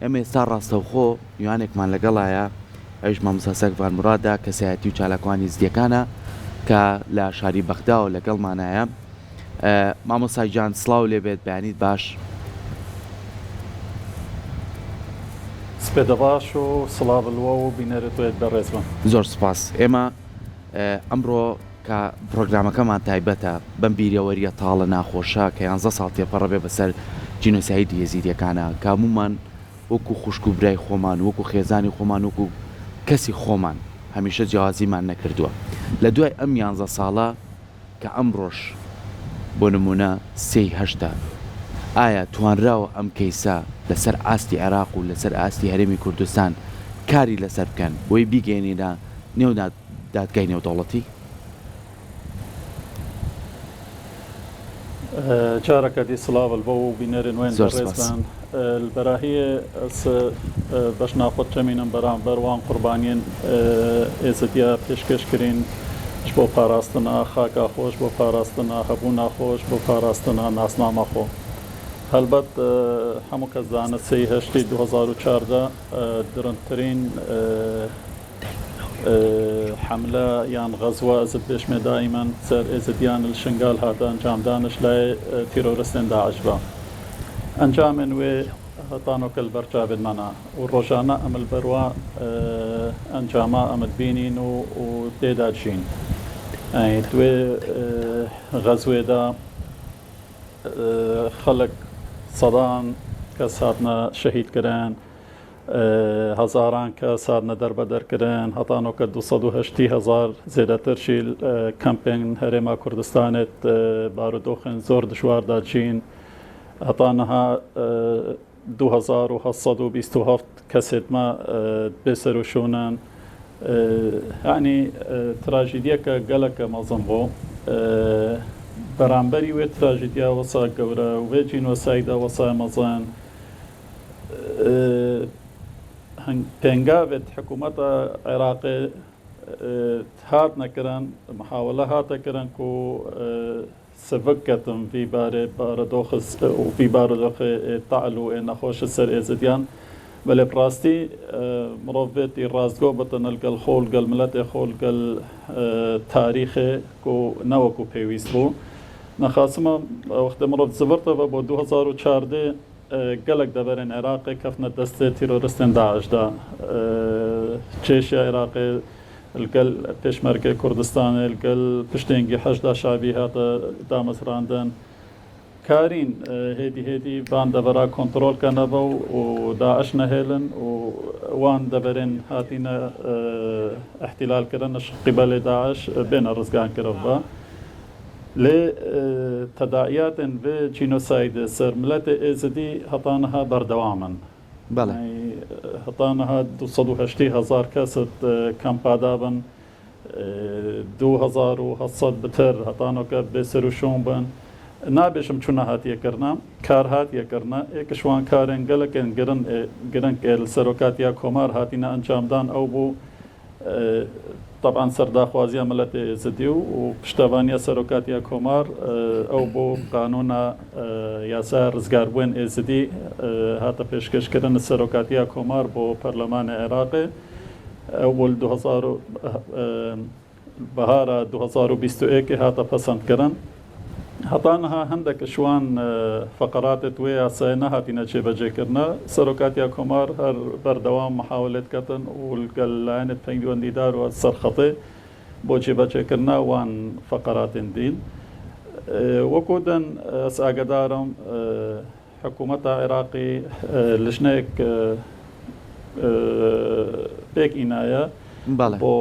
ئەمە ئێستا ڕاستەوخۆ میوانێکمان لەگەڵایە ئەوش مامۆستا سەگڤان مورادە کەسایەتی و چالاکوانی زیەکانە کە لە شاری بەغدا و لەگەڵمانایە. مامۆستای جان سڵاو لێبێت بەیانیت باش. سپێدە باش و سڵاوڵوە و بینەرێتوێت بەڕێزبن. زۆر سپاس. ئێمە ئەمڕۆ کە پرۆگرامەکەمان تایبەتە بەم بیرەوەریە تاڵە ناخۆشە کە 11 ساڵ تێپەڕە بێ بەسەر جینۆسایدی یەزیدیەکانە کامومان وەکو خوشک و برای خۆمان وەکو خێزانی خۆمان وەکو کەسی خۆمان هەمیشە جیازیمان نەکردووە. لە دوای ئەم 11 ساڵە کە ئەمڕۆژ بۆ نمونە 3/8 ئایا توانراوە ئەم کەیسە لەسەر ئاستی عێراق و لەسەر ئاستی هەرێمی کوردستان کاری لەسەر بکەن بۆی بیگەێنیدا نێو دادگای نێودەوڵەتی؟ جارەکە دی سڵاوڵ بۆ و بینەرن وێن ڕێزبان بەراهەیە بەش ناخۆت چەمینم بەرامبەروان قوربانیان ئێزدیا پێشکەشکرین بۆ پاراستنا خاکە خۆش بۆ پاراستنا هەبوو ناخۆش بۆ پاراستنا ناسنامەخۆ. هەلبەت هەموو کەس زانە 3/8 2014 درنترین حملە یان غەزوە ئەزت پێشمێ دائیمەن سەر ئێزدیان شنگال هاتە ئەنجامدانش لای تیرۆرستێن داعش بە ئەنجامێن وێ هەتانۆکە بەرچاوێت مانە و ڕۆژانە ئەمل بەروە ئەنجامە ئەمت بینین و تێدا چین دوێ غەزوێدا خەڵک سەدان کەس هاتنە شەهیدکردن هەزاران کەس هاتنە دەربەدەرکردن هەتانۆکە 280,000 زێدەترشی کەمپێن هەرێما کوردستانێت بارودۆخن زۆر دشواردا چین هەتانەها 2727 کەسێتمە بێسەر و شوونان ینی تراژیدیەکە گەلەکە مەزم بۆ بەرامبەری وێ تراژیدیا وەسا گەورە وێ جینۆسایدا وەسا مەزان پێنگاوێت حکوومەتە عێراقی هات نەکردن محاولە هاتەکردن و سڤکەتم في بارودۆخ و في بارودۆخ تعل و نەخۆش سەر ئێزدیان بەلێ پڕاستی مرۆڤێتی ڕاستگۆ بەتەنە لەگەڵ خۆ لەگەڵ ملەتێ خۆ لەگەڵ تاریخێ و نەوەکو پێویست بوو نەخاسمە وەختە مرۆڤ زبرتەوە بۆ 2014 گەلک دەبەرێن عێراقی کەفنە دەستێ تیرۆرستێن داعشدا چێشی عێراقی لەگەڵ پێشمەرگەی کوردستانê لەگەڵ پشتێنگی حەشدا شابی هاتە دامەزراندن کارین هێدی بان دەبەرا کۆنتترۆلکەنەبە و داعش نەهێلن و وان دەبەرێن هاتینە احتیلالکردنش قیبەلێ داعش بێنە ڕزگانکردەوە لێ تەداعیاتن بێ جینۆساید سەر ملەتێ ئێزدی هەتانەها بەردەوامن هەتانەها 280,000 کەست کەمپادابن 2700 بتر هەتانۆکە بێسەر و شۆن بن نابێشم چوونە هاتیەکردنا کار هاتیەکردنا ئێکشوان کارێن گەلەکەن گرنگ سەرۆکاتیا کۆمار هاتینە ئەنجامدان ئەو بوو طبعاً سەرداخوازیە ملەتێ ئێزدی و پشتەوانیە سەرۆکاتیا کۆمار ئەو بۆ قانونە یاسا ڕزگاربوون ئێزدی هاتە پێشکەشکردن سەرۆکاتیا کۆمار بۆ پەرلەمانی عێراقی ئەو بۆ بەهارە 2021 هاتە پەسەندکردن هەتانەها هەندێک شوان فەقەراتت وێ یاسای نەهاتینە جێبەجێکردنە سەرۆکاتیا کۆمار هەر بەردەوام محاولێت کەتن و لەگەڵ لایەنێت پەیوەندیدار و سەرخەتێ بۆ جێبەجێکردنا وان فەقەراتن دین وەکو دەن ئەس ئاگدارم حکوومەتە عێراقی لژنەیەک پێک ئینایە بۆ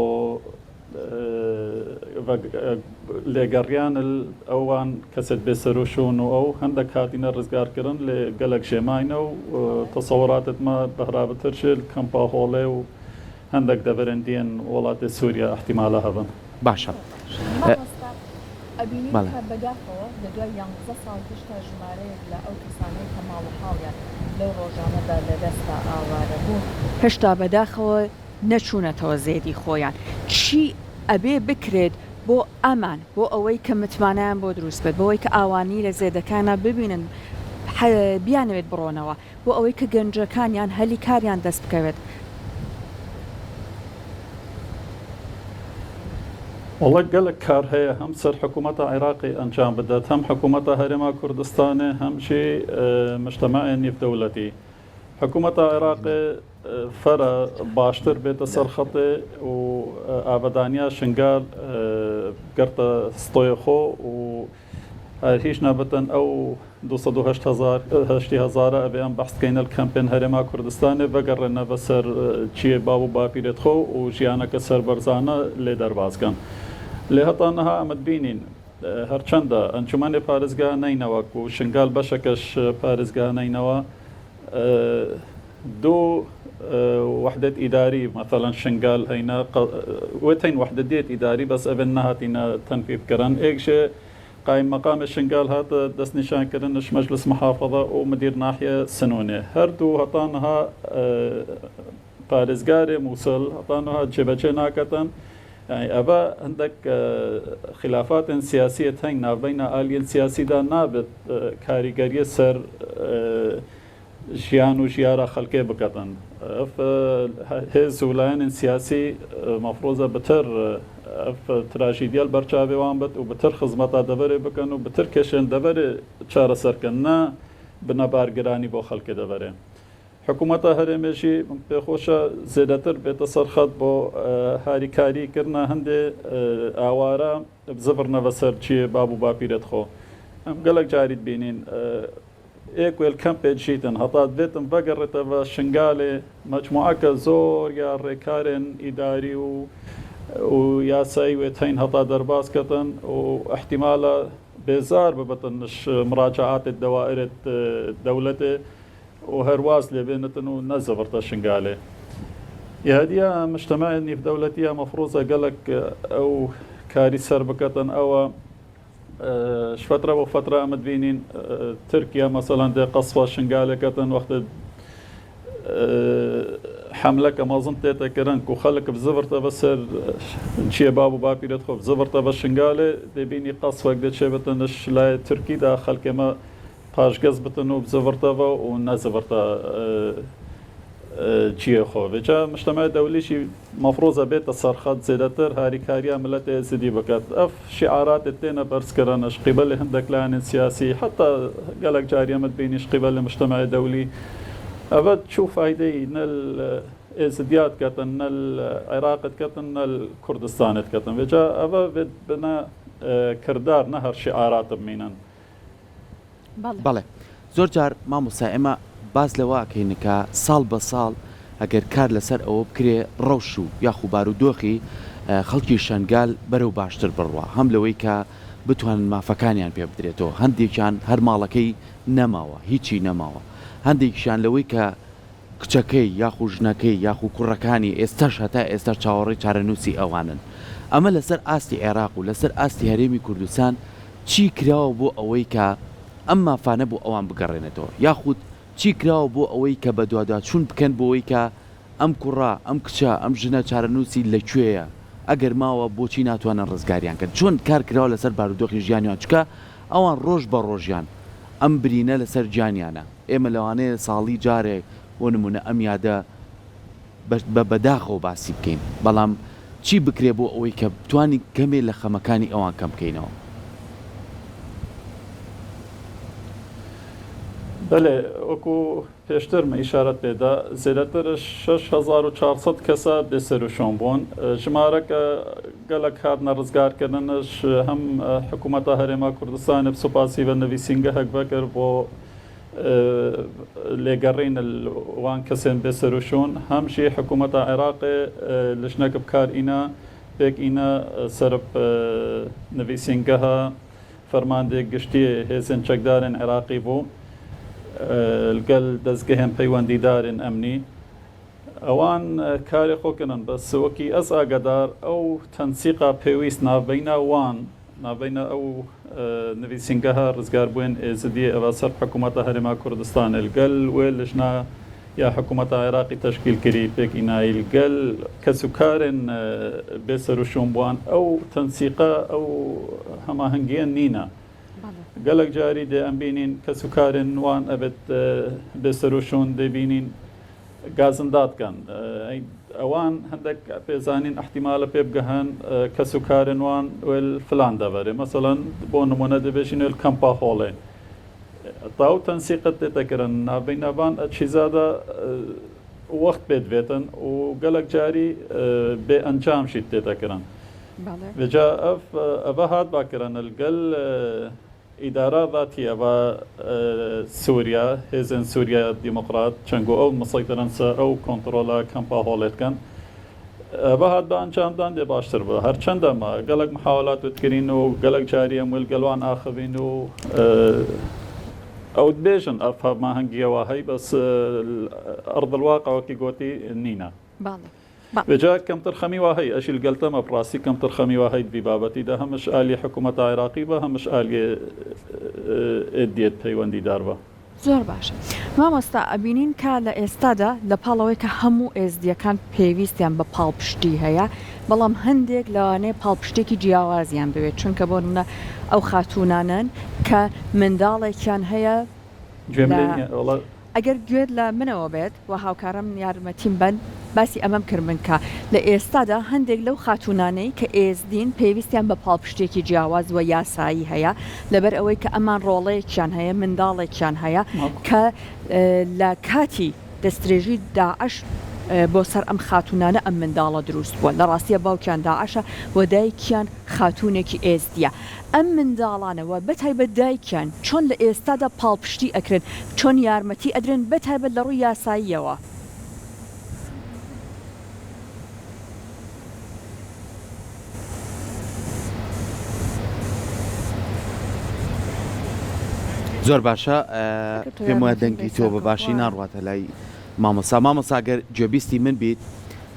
لێگەڕیان ئەوان کەسێت بێسەرۆشون و ئەو هەندێک هاتینە ڕزگارکردن لێ گەلک ژێماینە و تەسەوڕاتتمە بەهرابترشل کەمپاهۆڵێ و هەندێک دەبەرن دیێن وڵاتی سووریا احتیمالە هەبن باشە بەداخەوە لە دوای 11 ساڵ پشتا ژمارەیەک لە ئەو کەسانەی کە ماڵ و حاڵیان لەو ڕۆژانەدا لە دەستا ئاوارە بوون هێشتا بەداخەوە نەچوونەتەوە زێدی خۆیان چی ئەبێ بکرێت بۆ ئەمان بۆ ئەوەی کە متمانیان بۆ دروست بێت بۆەوەی کە ئاوانی لە زێدەکانە ببینن بیانەوێت بڕۆنەوە بۆ ئەوەی کە گەنجەکانیان هەلی کاریان دەست بکەوێت. والله gelek kar heye hem ser hikûmeta Iraqê encam bide hem hikûmeta Herêma Kurdistanê hem jî mujtemeên nêvdewletî. Hikûmeta Iraqê fera baştir bête serxetê û avedaniya şingal girte stoyê xwe û هیچ نابتن او 208,000 ابي ام بحث كاين الكامبين هرما كردستان بقرنا بسر چي بابو باپیرت خو و جیانا كسر برزانه لدر بازكن لهطانها امد بينين هرچند انجمن پارزگاه نینوا کو شنگال بشکش پارزگاه نینوا دو وحدة إداري مثلا شنقال هينا وتين وحدة إداري بس أبنها تينا تنفيذ كران إيش قايم مقام الشنقال هذا دس نشان كرنش مجلس محافظة ومدير ناحية سنونة هردو هطانها بارزقاري موصل هطانها جبجة ناكتن يعني أبا عندك خلافات سياسية هين بين آلية سياسية دا نابت كاريجرية سر جيان وجيارة خلقه بكتن هز ولایان سیاسی مفروضه بتر تراژیدیا برچاوی وان بد و بتر خدمتا دبره بکن و بتر کشن دبره چاره سرکن نه بنا بارگرانی با خلق دبره حکومت هرمشی بخوشه زیادتر به تصرخات با هاریکاری کرنا هنده آوارا بزبر نوسر چی بابو باپیرت خو هم گلک جارید بینین ایک ویل کمپیج جیتن هطاد بیتن بقرت و شنگاله مجموعه زور یا رکارن اداری و یا سعی و تین هطا درباز کتن و احتمالا بزار ببتنش مراجعات الدوائر الدولة و هرواز لبينتن و نزفرت شنگاله يهديا مجتمع في دولتية مفروضة قالك او كاري سربكتن او فترة وفترة مدبينين تركيا مثلا دي قصفة شنقالة كتن وقت حملة كما ظنت تكرنك وخلك بزفرته بسر شي بابو بابي ردخو بزفرته بشنقالة دي بيني قصفة قد شبتنش لا تركي داخل كما باش قزبتنو بزفرته ونزفرته چیه خو وجا مجتمع دولي شي مفروضه بيت الصرخات زيادتر هاري كاريا ملت زدي بكات اف شعارات التينا برس كرانش قبل هندك لان سياسي حتى قالك جاريه مد بينش قبل المجتمع الدولي ابد تشوف فايده نل ازدياد كتن نل العراق كتن نل كردستان كتن وجا ابد بنا كردار نهر شعارات بمينن بله زور جار ما مسائمه باز لەواکەین کە ساڵ بە ساڵ ئەگەر کار لەسەر ئەوە بکرێ ڕەوش و یاخو بارودۆخی خەڵکی شەنگال بەرەو باشتر بڕوە هەم لەوەی کە بتوانن مافەکانیان پێ بدرێتەوە هەندێکیان هەر ماڵەکەی نەماوە هیچی نەماوە هەندێکیشان لەوەی کە کچەکەی یاخو ژنەکەی یاخو کوڕەکانی ئێستاش هەتا ئێستا چاوەڕێی چارەنووسی ئەوانن ئەمە لەسەر ئاستی عێراق و لەسەر ئاستی هەرێمی کوردستان چی کراوە بۆ ئەوەی کە ئەم مافانە بۆ ئەوان بگەڕێنێتەوە یاخود چی کراوە بۆ ئەوەی کە بە دوادات چون بکەن بۆەوەی کە ئەم کوڕا ئەم کچە ئەم ژنە چارەنووسی لەکوێیە ئەگەر ماوە بۆچی ناتوانن ڕزگاریان کرد چۆن کار کراوە لەسەر بارودۆخی ژیانیان چکە ئەوان ڕۆژ بە ڕۆژیان ئەم برینە لەسەر گیانیانە ئێمە لەوانەیە ساڵی جارێک بۆ نمونە ئەم یادە بە بەداخەوە باسی بکەین بەڵام چی بکرێ بۆ ئەوەی کە بتوانین کەمێ لە خەمەکانی ئەوان کەم بکەینەوە بله وكو پیشتر ما اشارت بدا زیادتر 6400 کسا بسروشون بون جمارك قالك هاد نرزگار کردنش هم حکومت هرما کردستان بسپاسی و نویسینگه حق بکر بو لگرین الوان کسین بسروشون هم شي حکومت عراق لجنه بکار اینا بك اینا سرب نویسینگه فرمانده گشتی هزن چکدارن عراقی بو القل دزقهم بيوان دارن أمني أوان كاري خوكنن بس وكي أسا قدار أو تنسيقا بيويس نابينا وان نابينا أو نفيسينجها رزقار بوين إزدي أباسر حكومة هرما كردستان القل ويلشنا يا حكومة عراقي تشكيل كري بيك إنا القل كسكارن بيسرو شومبوان أو تنسيقا أو هما هنجين نينا گەلک جاری دێ ئەم بینین کەس و کارن وان ئەبێت بێسەرۆشۆن دەبینین گازندادکەن ئەوان هەندێک پێزانین احتیمالە پێ بگەهن کەس و کارن وان فلان دەبەرێ مەسەڵەن بۆ نمونە دەبێژین کەمپا هۆڵێن تاو تەنسیقت دێتەکردن نابینەبان چیزادە وەخت پێت بێتن و گەلک جاری بێ ئەنجامشیت تێتەکردن بجا ئەڤە هات باکردن الگەل ئیدارە ذاتیە بە سووریا هێزن سووریا دیموقرات چەنگۆ ئەو مسەیترن سەر ئەو کۆنتڕۆلە کەمپا هۆڵێتکەن بە هات بە ئەنجامدان دێ باشتر بە هەرچەندەمە گەلک محاولات وتکردین و گەلک جاریە مول گەلوان ئاخەبین و ئەو بێژن ئەفهەما هەنگیەوە هەی بەس ئەرض الواقعوەکی گوتی نینە بجا کەمتر خەمی واهەی ئەشیل گەلتەمە پڕاستی کەمتر خەمی واهەی بی بابەتیدا هەمش ئالی حکوومەت عێراقی بە هەمش ئالی ئێدێت پەیوەندیدار بە زۆر باشە مامۆستا ئەبینین کا لە ئێستادا لە پاڵەوەی کە هەموو ئێزدیەکان پێویستیان بە پاڵپشتی هەیە بەڵام هەندێک لەوانەیە پاڵپشتێکی جیاوازیان بوێت چونکە بۆ نمونە ئەو خاتونانن کە منداڵێکیان هەیە ئەگەر گوێت لە منەوە بێت و هاوکارم یارمەتیم بن باسی ئەمەم کردن کە لە ئێستادا هەندێک لەو خاتونانەی کە ئێزدین پێویستیان بە پاڵپشتێکی جیاواز و یاسایی هەیە لەبەر ئەوەی کە ئەمان ڕۆڵەیەکیان هەیە منداڵێکیان هەیە کە لە کاتی دەستێژی داعش بۆ سەر ئەم خاتونانە ئەم منداڵە دروست بووە لە ڕاستیە باوکیان داعشە و دایکیان خاتونێکی ئێزدیە ئەم منداڵانەوە بەتایبەت دایکیان چۆن لە ئێستادا پاڵپشتی ئەکرن چۆن یارمەتی ئەدرێن بەتایبەت لە ڕووی یاساییەوە زۆر باشە پێم وایە دەنگی تۆ بە باشی ناڕواتە لای مامۆساگەر گوێبیستی من بیت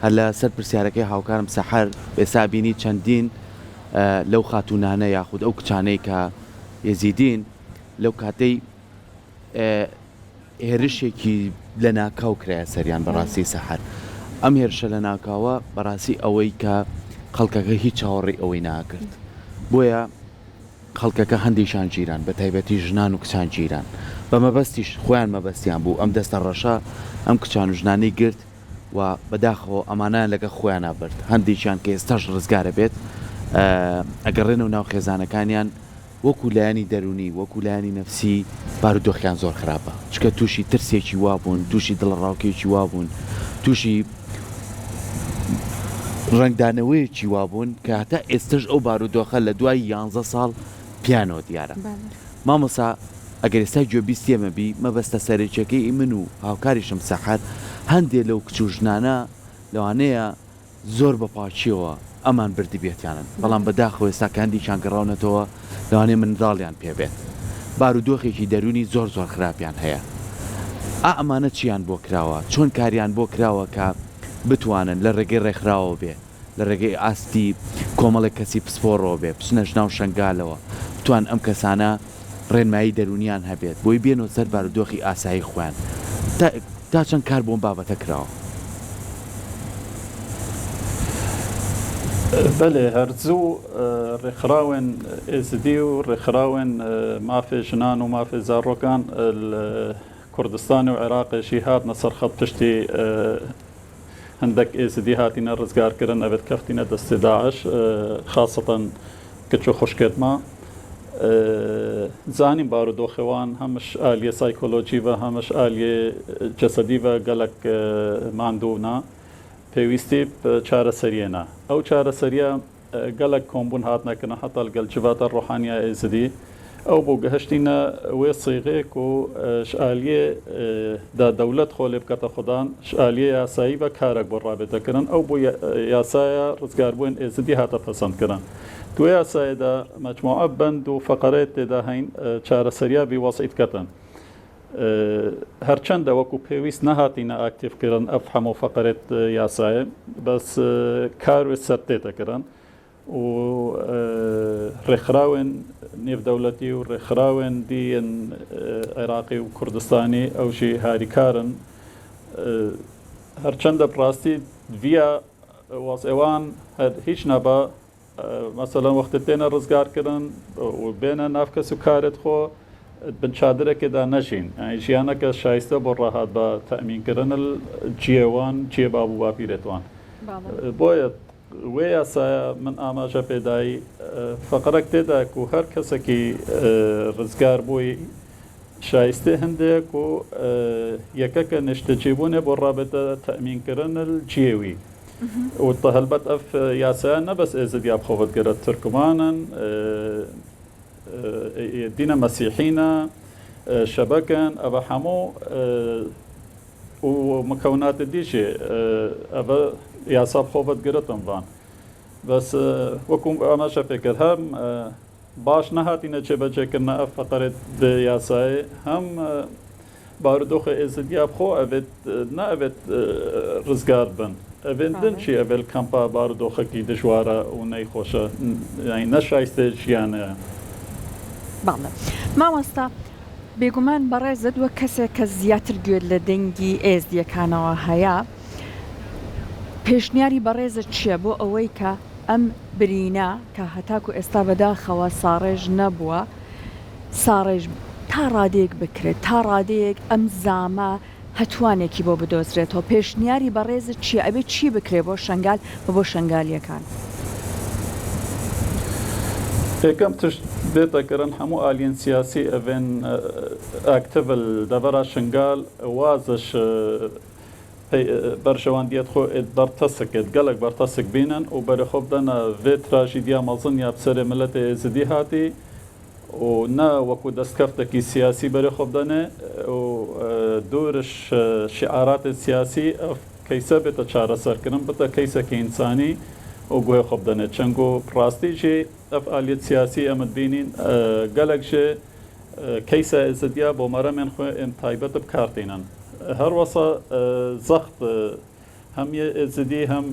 هەر لە سەر پرسیارەکەی هاوکارم سەحەر ئێستا بینی چەندین لەو خاتونانە یاخود ئەو کچانەی کە یێزیدین لەو کاتەی هێرشێکی لە ناکاو کرایە سەریان بەڕاستی سەحەر ئەم هێرشە لە ناکاوە بەڕاستی ئەوەی کە خەڵکەکە هیچ چاوەڕێی ئەوەی ناکرد بۆیە خەڵکەکە هەندێکشان گیران بە تایبەتی ژنان و کچان گیران بە مەبەستیش خۆیان مەبەستیان بوو ئەم دەستە ڕەشە ئەم کچان و ژنانەی گرت و بەداخەوە ئەمانیان لەگە خۆیان نابرد هەندێکیان کە ئێستاش ڕزگارە بێت ئەگەڕێنە و ناو خێزانەکانیان وەکو لایانی دەرونی وەکو لایانی نەفسی بارودۆخیان زۆر خراپە چکە تووشی ترسێکی وابوون تووشی دڵڕاوکێکی وابوون تووشی ڕنگدانەوەیەکی وابوون کە هەتا ئێستش ئەو بارودۆخە لە دوای 11 ساڵ پیانەوە دیارە مامۆسا ئەگەر ئێستا گوێبیستێمە بی مەبەستە سەرچەکەی من و هاوکاریشم سەحەر هەندێک لەو کچ و ژنانە لەوانەیە زۆر بە پاچیەوە ئەمان بردی بێتیانن بەڵام بەداخەوە ئێستا کاندیشان گەڕاونەتەوە لەوانەیە منداڵیان پێبێت بارودۆخێکی دەرونی زۆر زۆر خراپیان هەیە ئەمانە چیان بۆ کراوە چۆن کاریان بۆ کراوە کە بتوانن لە ڕێگەی ڕێکخراوە بێ لە ڕێگەی ئاستی کۆمەڵێک کەسی پسپۆڕەوە بێ بچنە ژناو شنگالەوە بتوان ئەم کەسانە ڕێنمایی دەرونیان هەبێت بۆی بێنەوە سەر بارودۆخی ئاسایی خوێن تا چەند کار بۆم بابەتە کراوە بەێ هەرزوو ڕێکخراوێن ئێزدی و ڕێکخراوێن مافێ ژنان و مافێ زارۆکان کوردستان و عێراقیشی هاتنە سەر خەت پشتی هەندێک ئێزدی هاتینە ڕزگارکردن ئەبێت کەفتینە دەستی داعش خاصەتەن کچ و خوشکێتما زانین بارودۆخەوان هەمش ئالیە سایکۆلۆجی بە هەمش ئالیە جەسەدی بە گەلک ماندوونا پێویستی چارەسەریێنە ئەو چارەسەریە گەلک کۆمبوون هاتنەکردن هەتا گەل جواتە ڕۆحانیا ئێزدی ئەو بۆ گەهشتینە وێ سیغێک و شعالیە دا دەولەت خۆ لێ بکەتە خوددان شعالیە یاسایی بە کارێک بۆ ڕابێتەکردن ئەو بۆ یاسایە ڕزگاربوون ئێزدی هاتە پەسەندکردن تو یاسایەدا مەجموعە بەند و فەقەرێت تێدا هەین چارەسەریا بیوەسیتکەتن هەرچەندە وەکو پێویست نەهاتینە ئاکتیڤکردن ئەف هەموو فەقەرێت یاسایە بەس کاروێت سەرتێتەکردن و ڕێکخراوێن نێودەوڵەتی و ڕێکخراوێن دیەن عێراقی و کوردستانی ئەوژی هاریکارن هەرچەندە پڕاستی ڤە وەزئێوان هیچ نەبە مثلا وقت تێنە ڕزگارکردن و بێنە ناو کەس و کارت خۆ بن چادرێکێدا نەژین ژیانەکە شایستە بۆ ڕاهات بە تەمینکردن جیێوان جێ باب و باپیرێتوان بۆیە وێ یاسایە من ئاماژە پێدایی فقرەك تێدا و هەر کەسێکی ڕزگار بووی شایستێ هەندێک و یەکەکە نیشتەجێبوونێ بۆ ڕابێتە تەمینکردن جیێوی وتهلبت اف ياسان بس ازدياب خوفت قرأت تركمانا دينا مسيحينا شبكا ابا حمو ومكونات الديشي ابا ياساب خوفت قرأتهم فان بس وكم اما شفكر هم باش نهاتينا جبجه كنا اف فقرت ياساي هم باردوخ ازدياب خو ابد نا ابد رزقار بن ئەبێندن چی ئەبێل کەمپا بارودۆخەکی دژوارە و نەیخۆشە نەشایستە ژیانە باڵێ مامۆستا بێگومان بەڕێزت وە کەسێک کە زیاتر گوێت لە دەنگی ئێزدیەکانەوە هەیە پێشنیاری بەڕێزت چییە بۆ ئەوەی کە ئەم برینە کە هەتاکو ئێستا بەداخەوە ساڕێژ نەبووە ساڕێژ تا ڕادێک بکرێت تا ڕادەیەک ئەم زامە هەتوانێکی بۆ بدۆزرێتەوە پێشنیاری بەڕێزت چیە ئەبێت چی بکرێ بۆ شنگال بۆ شنگالیەکان یەکەم تشت بێتەکردن هەموو ئالین سیاسی ئەڤێن ئاکتڤل دەبەرا شنگال وازش بەرژەوەندیەت خۆ بەرتەسکێت گەلک بەرتەسک بینن و بەرەخۆ بدەنە vê تراژیدیا مەزن یا بسەرێ ملەتێ ئێزدی هاتی و نا وەکو دەستکەفتێکی سیاسی بەرەخۆ بدەنێ و دوورش شعارات سیاسی کەیسە بێتە چارەسەرکردن بتە کەیسێکی ئینسانی و گوێ خۆ بدەنێ چەنگ و ڕاستیژێ ئەف ئالیەت سیاسی ئەمت بینین گەلک ژێ کەیسە ئێزدیا بۆ مەرەمێن خۆ ئێم تایبەت بکارتێنن هەروەسە زەخت هم ئێزدی هەم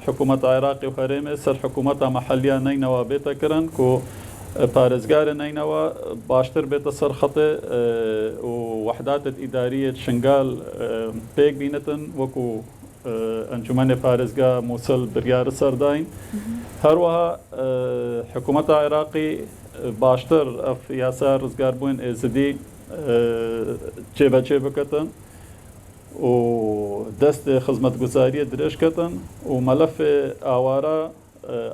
حکوومەت عێراقی و هەرێمێ سەر حکوومەتە مەحەلیە نەینەوە بێتەکردن و پارێزگارە نینەوە باشتر بێتە سەر خەتێ و وحداتت ئیداریەت شنگال پێک بینێتن وەکو ئەنجومەنێ پارێزگا مووسڵ بریارە سەرداین هەروەها حکوومەتە عێراقی باشتر ئەف یاسا ڕزگاربوون ئێزدی جێبەجێ بکەتن و دەست خزمەتگوزاریە درێژکەتن و مەلەفێ ئاوارە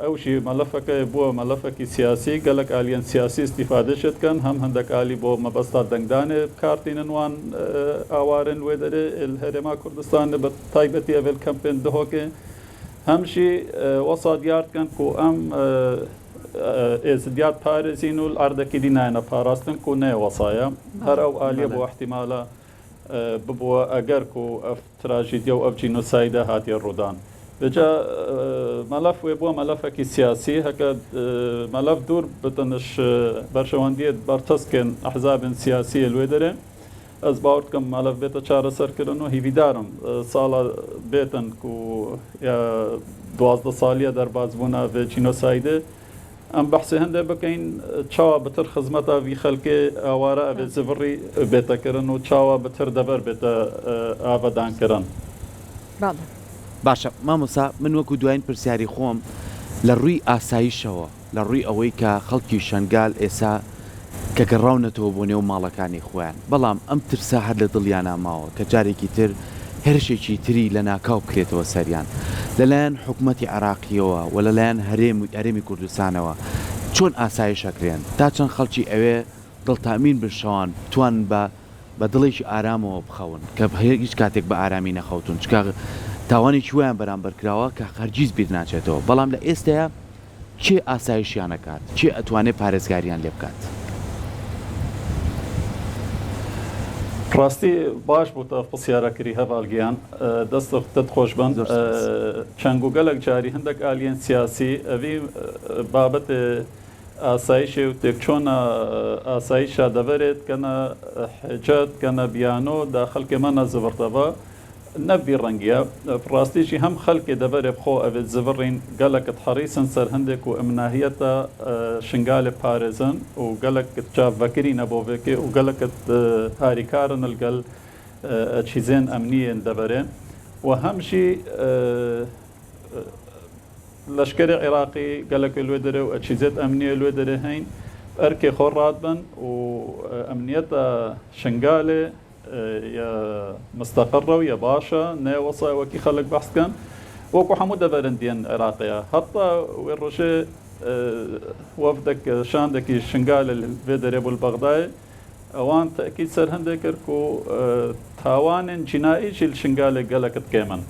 ئەوشی مەلەفەکە بووە مەلەفەکی سیاسی گەلک ئالیەن سیاسی استیفادەشتکەن هەم هەندێک ئالی بۆ مەبەستا دەنگدانێ بکارتێنن وان ئاوارن وێ دەرێ هەرێما کوردستان بە تایبەتی ئەڤێل کەمپێن دهۆکێ هەمشی وەسا دیارکەن و ئەم ئێزدیات پارێزین و ئاردەکی دینایەنە پاراستن و نێ وەسایە هەر ئەو ئالیە بۆ احتیمالە ببووە ئەگەر و ئەف تراژیدیە و ئەف جینۆسایدە هاتیە ڕوودان بجا ملف ويبوا ملفك سياسي هكا ملف دور بتنش برشواندية برتسكن أحزاب سياسية الويدرة از باوركم ملف بيتا چارە سەرکردن و هیویدارم ساڵە بێتن و یا 12 ساڵیە دەربازبوونا بە جینۆسایدە ئەم بەحسی هەندێک بکەین چاوە بتر خزمەتە وی خەلکێ ئاوارە ئەبێ زڤڕی بێتەکردن و چاوە بتر دەبەر بێتە ئاڤەدانکردن باشە مامۆسا من وەکو دوایین پرسیاری خۆم لە ڕووی ئاسایشەوە لە ڕووی ئەوەی کە خەڵکی شنگال ئێسا کە گەڕاونەتەوە بۆ نێو ماڵەکانی خۆیان بەڵام ئەم ترسا هەر لە دڵیانە ماوە کە جارێکی تر هێرشێکی تری لە ناکاو بکرێتەوە سەریان لەلایەن حکوومەتی عێراقیەوە و لەلایەن هەرێمی کوردستانەوە چۆن ئاسایشەکرێن تا چەند خەڵکی ئەوێ دڵتامین بشەوان بتوان بە دڵێکی ئارامەوە بخەون کە هیچ کاتێک بە ئارامی نەخەوتون چکە تاوانێکی ویان بەرامبەرکراوە کە خەرگیز بیر ناچێتەوە بەڵام لە ئێستایا چێ ئاسایشیانەکات چێ ئەتوانێت پارێزگاریان لێ بکات ڕاستی باش بوو تا پرسیارەکەی هەڤالگیان دەستت خۆش بن چەند و گەلک جاری هەندێک ئالیەن سیاسی ئەوی بابەتێ ئاسایشێ و تێک چۆنە ئاسایشە دەبەرێت کەنە حجەت کەنە بیانۆ دا خەڵکێمانە زڤڕتەوە نەبی ڕەنگیە ڕاستیشی هەم خەلکێ دەبەرێ بخۆ ئەوێت زڤڕین گەلەکت حەریسن سەر هەندێک و ئەمناهیەتە شنگالێ پارێزن و گەلەکت چاڤەکری نەبۆڤێکێ و گەلەکت هاریکارن لەگەل چیزێن ئەمنیێن دەبەرێن و هەمشی لەشکری عێراقی گەلەکە لێ دەرێ و ئەچیزێت ئەمنیە لێ دەرێ هەین ئەرکێ خۆڕات بن و ئەمنیەتە شنگالێ یا مستەقڕە و یا باشە نێوەسایوەکی خەڵک بەحسکەن وەکو هەموو دەبەرندیان عێراقیە هەتا وێ ڕۆژێ وەفدێک شاندێکی شنگالە لێ دەرێ بۆ بەغدای ئەوان تەکید سەر هەندێک کرد و تاوانên جیناییشی شنگالێک گەلەکت کێمن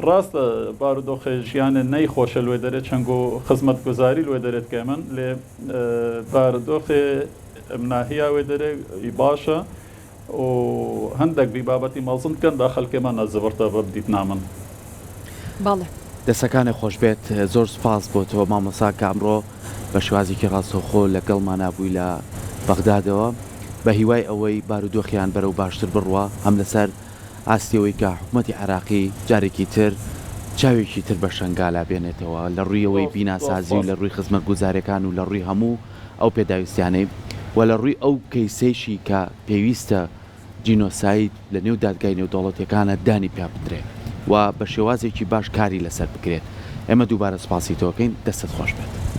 ڕاستە بارودۆخی ژیانە نەیخۆشە لێ دەرێت چەنگ و خزمەتگوزاری لێ دەرێت کێمن لێ بارودۆخی ئەمناهیا وێ دەرێ باشە و هەندێک بی بابەتی مەزن کەن دا خەڵکێمان نەزەبەرتە بە بدیت نامن باڵێ دەسەکانی خۆش بێت زۆر سپاس بۆ تۆ مامۆستا کە ئەمڕۆ بە شێوازێکی ڕاستەوخۆ لەگەڵمان نبووی لە بەغدادەوە بە هیوای ئەوەی بارودۆخیان بەرەو باشتر بڕوە هەم لەسەر ئاستەوەی کە حکوومەتی عێراقی جارێکی تر چاوێکی تر بە شنگالا بێنێتەوە لە ڕوویەوەی بیناسازی و لە ڕووی خزمەت گوزارەکان و لە ڕووی هەموو ئەو پێداویستیانەی و لە ڕووی ئەو کەیسێشی کە پێویستە جینۆساید لە نێو دادگای نێودەوڵەتیەکانە دانی پیا بدرێ و بە شێوازێکی باش کاری لەسەر بکرێت ئێمە دووبارە سپاسی تۆکەین دەستت خۆش بێت.